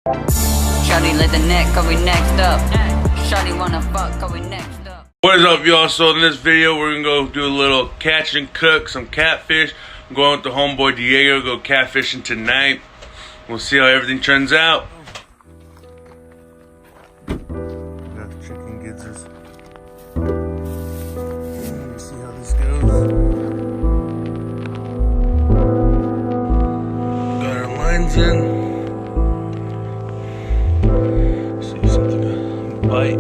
Shawty let the neck, cause we next up. Shawty wanna fuck, cause we next up. What is up, y'all? So in this video, we're gonna go do a little catch and cook some catfish. I'm going with the homeboy Diego, go catfishing tonight. We'll see how everything turns out. Got the chicken gizzards. Let's see how this goes. Got our lines in. See something to bite.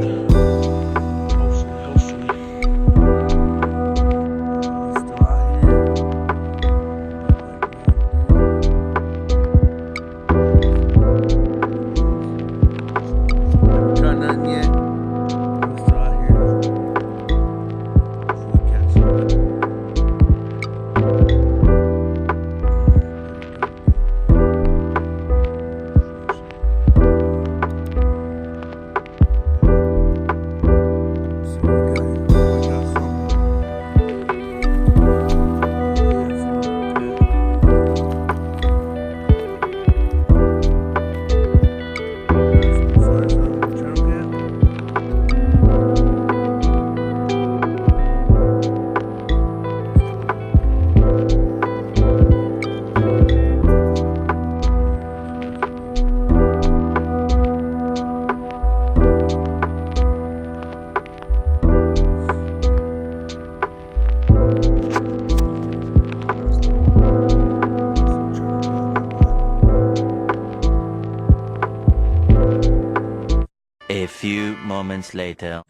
A few moments later.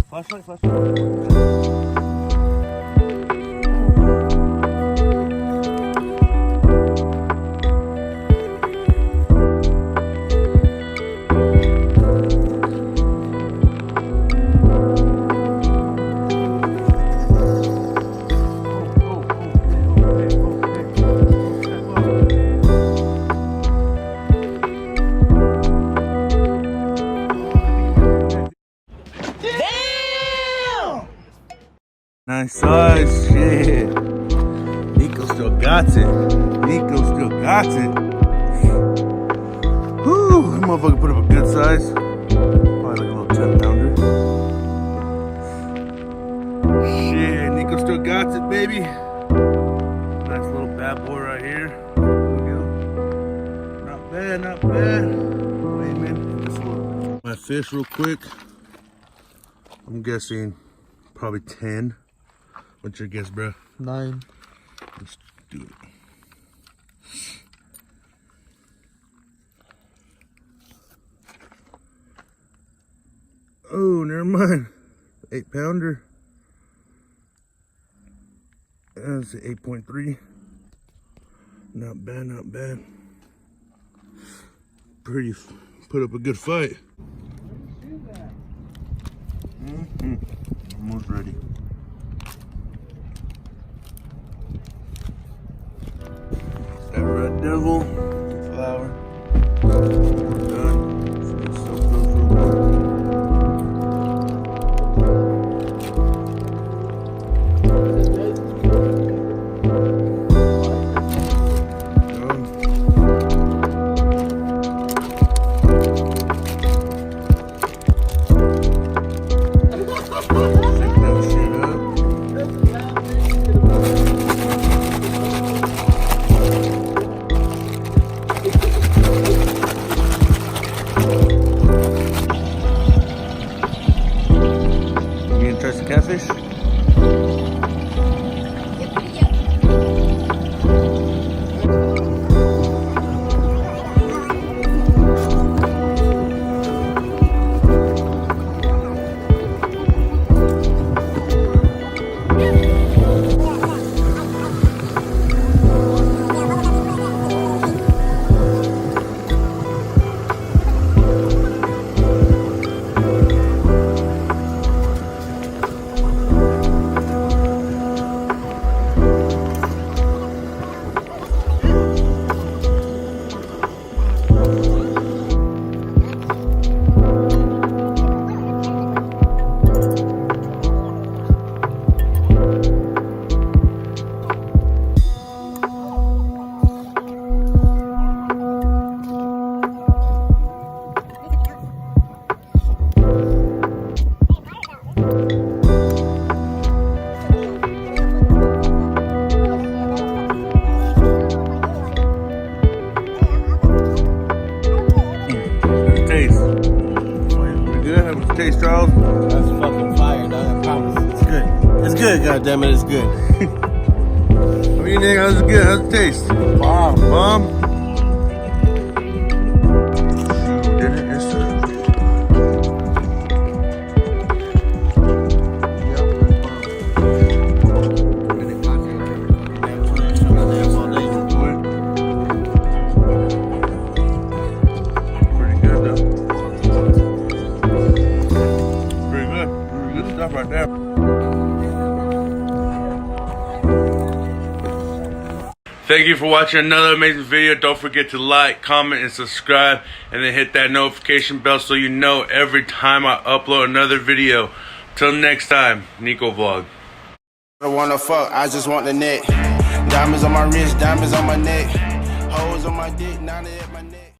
Flashlight. Nice size, shit. Nico still got it. Whew, that motherfucker put up a good size. Probably like a little 10-pounder. Shit, Nico still got it, baby. Nice little bad boy right here. Not bad. Wait a minute. Just look. My fish real quick. I'm guessing probably 10. What's your guess, bro? 9. Let's do it. Oh, never mind. 8-pounder. That's 8.3. Not bad. Pretty. Put up a good fight. Almost ready. That red devil, flour. We're done. Let's soak those real quick. Shake that shit up. Try some catfish? God damn it, it's good. What do you think? How's it good? How's it taste? Wow, Mom. She did it yesterday. Pretty good though. Pretty good. Pretty good stuff right there. Thank you for watching another amazing video. Don't forget to like, comment, and subscribe, and then hit that notification bell so you know every time I upload another video. Till next time, Nico Vlog. I don't wanna fuck, I just want the neck. Diamonds on my wrist, diamonds on my neck. Hoes on my dick, now they at my neck.